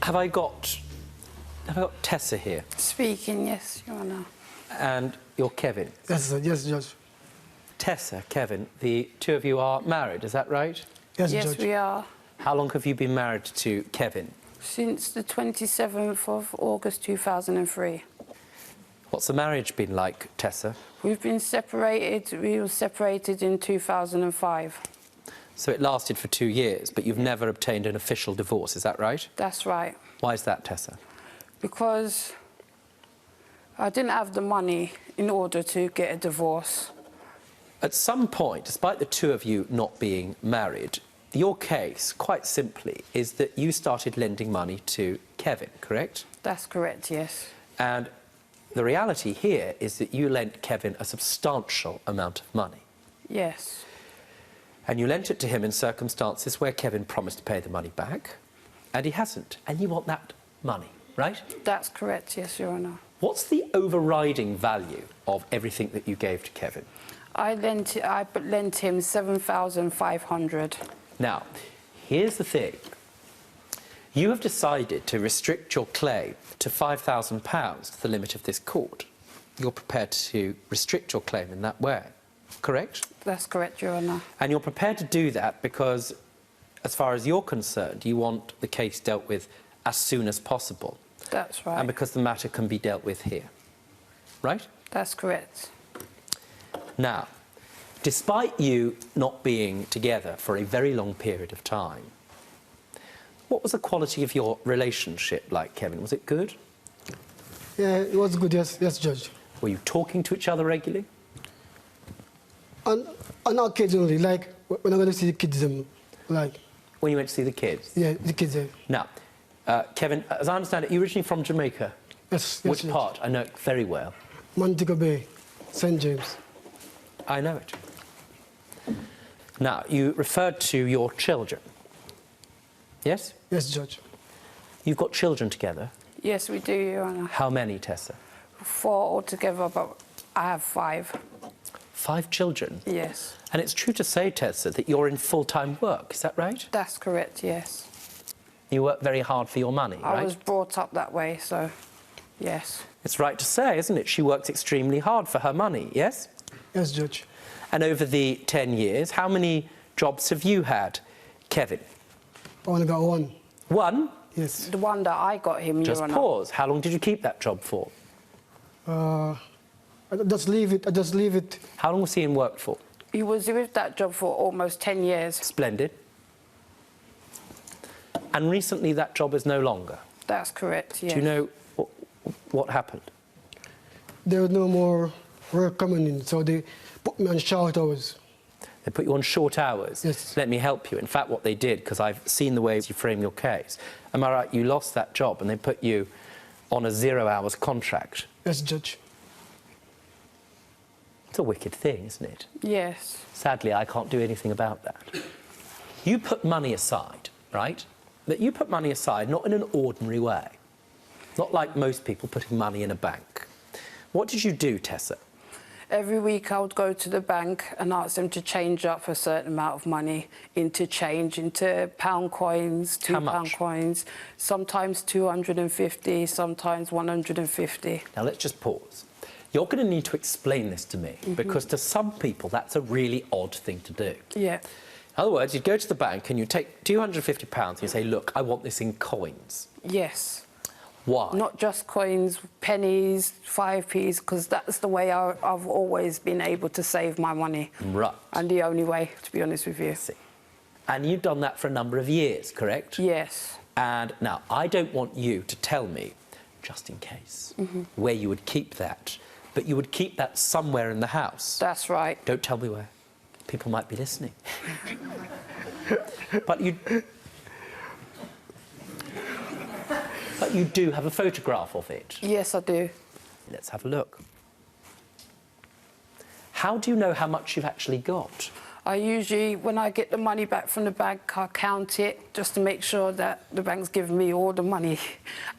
Have I got Tessa here? Speaking, yes, Your Honour. And you're Kevin? Yes, sir. Yes, Judge. Tessa, Kevin, the two of you are married, is that right? Yes, Yes, Judge. we are. How long have you been married to Kevin? Since the 27th of August 2003. What's the marriage been like, Tessa? We've been separated. We were separated in 2005. So it lasted for 2 years, but you've never obtained an official divorce, is that right? That's right. Why is that, Tessa? Because I didn't have the money in order to get a divorce. At some point, despite the two of you not being married, your case, quite simply, is that you started lending money to Kevin, correct? That's correct, yes. And the reality here is that you lent Kevin a substantial amount of money. Yes. And you lent it to him in circumstances where Kevin promised to pay the money back, and he hasn't. And you want that money, right? That's correct, yes, Your Honour. What's the overriding value of everything that you gave to Kevin? I lent him $7,500. Now, here's the thing. You have decided to restrict your claim to £5,000, the limit of this court. You're prepared to restrict your claim in that way, correct? That's correct, Your Honour. And you're prepared to do that because, as far as you're concerned, you want the case dealt with as soon as possible. That's right. And because the matter can be dealt with here, right? That's correct. Now, despite you not being together for a very long period of time, what was the quality of your relationship like, Kevin? Was it good? Yeah, it was good. Yes, yes, Judge. Were you talking to each other regularly? And occasionally, like when I'm going to see the kids, like. When you went to see the kids? Yeah, the kids. Now, Kevin, as I understand it, you're originally from Jamaica? Yes, yes. Which Judge. part? I know it very well. Montego Bay, St. James. I know it. Now, you referred to your children. Yes? Yes, Judge. You've got children together. Yes, we do, Your Honour. How many, Tessa? 4 altogether, but I have 5. 5 children? Yes. And it's true to say, Tessa, that you're in full-time work, is that right? That's correct, yes. You work very hard for your money, right? I was brought up that way, so yes. It's right to say, isn't it? She works extremely hard for her money, yes? Yes, Judge. And over the 10 years, how many jobs have you had, Kevin? I only got one. One? Yes. The one that I got him, Just Your Honour. pause. How long did you keep that job for? I just leave it. I just leave it. How long was he in work for? He was with that job for almost 10 years. Splendid. And recently that job is no longer. That's correct, yes. Do you know what happened? There was no more work coming in, so they put me on short hours. They put you on short hours. Yes. Let me help you. In fact, what they did, because I've seen the way you frame your case, am I right, you lost that job and they put you on a 0 hours contract? Yes, Judge. It's a wicked thing, isn't it? Yes. Sadly, I can't do anything about that. You put money aside, right? But you put money aside not in an ordinary way. Not like most people putting money in a bank. What did you do, Tessa? Every week I would go to the bank and ask them to change up a certain amount of money into change, into pound coins, How £2 much? coins, sometimes 250, sometimes 150. Now, let's just pause. You're going to need to explain this to me, because to some people, that's a really odd thing to do. Yeah. In other words, you'd go to the bank and you take £250 and you say, look, I want this in coins. Yes. Why? Not just coins, pennies, 5p's, because that's the way I've always been able to save my money. Right. And the only way, to be honest with you. See. And you've done that for a number of years, correct? Yes. And now, I don't want you to tell me, just in case, where you would keep that. But you would keep that somewhere in the house. That's right. Don't tell me where. People might be listening. But you do have a photograph of it. Yes, I do. Let's have a look. How do you know how much you've actually got? I usually, when I get the money back from the bank, I count it just to make sure that the bank's giving me all the money.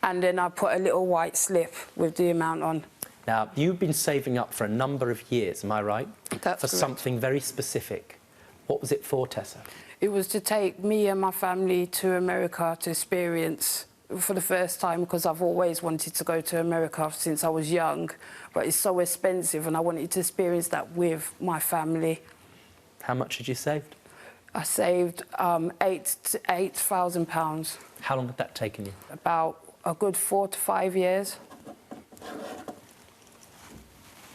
And then I put a little white slip with the amount on. Now, you've been saving up for a number of years, am I right? That's For correct. something very specific. What was it for, Tessa? It was to take me and my family to America to experience for the first time because I've always wanted to go to America since I was young, but it's so expensive and I wanted to experience that with my family. How much had you saved? I saved £8,000. How long had that taken you? About a good 4 to 5 years.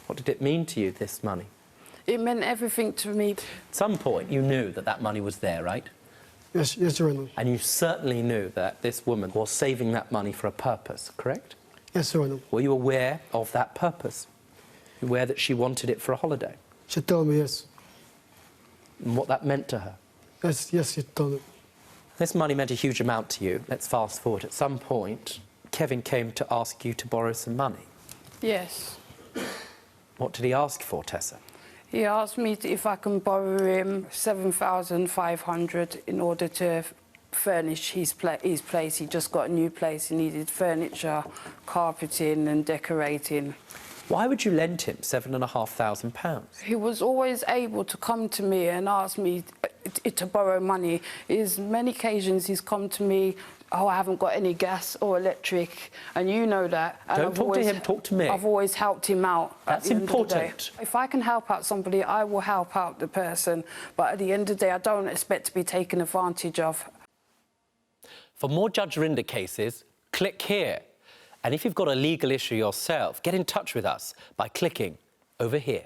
What did it mean to you, this money? It meant everything to me. At some point, you knew that that money was there, right? Yes, Your Honor. And you certainly knew that this woman was saving that money for a purpose, correct? Yes, Your Honor. Were you aware of that purpose? Aware that she wanted it for a holiday? She told me yes. And what that meant to her? Yes, she told me. This money meant a huge amount to you. Let's fast forward. At some point, Kevin came to ask you to borrow some money. Yes. What did he ask for, Tessa? He asked me if I can borrow him $7,500 in order to furnish his place. He just got a new place. He needed furniture, carpeting and decorating. Why would you lend him £7,500? He was always able to come to me and ask me to borrow money. There's many occasions he's come to me, oh, I haven't got any gas or electric, and you know that. And Don't talk to him, talk to me. I've always helped him out. That's important. If I can help out somebody, I will help out the person. But at the end of the day, I don't expect to be taken advantage of. For more Judge Rinder cases, click here. And if you've got a legal issue yourself, get in touch with us by clicking over here.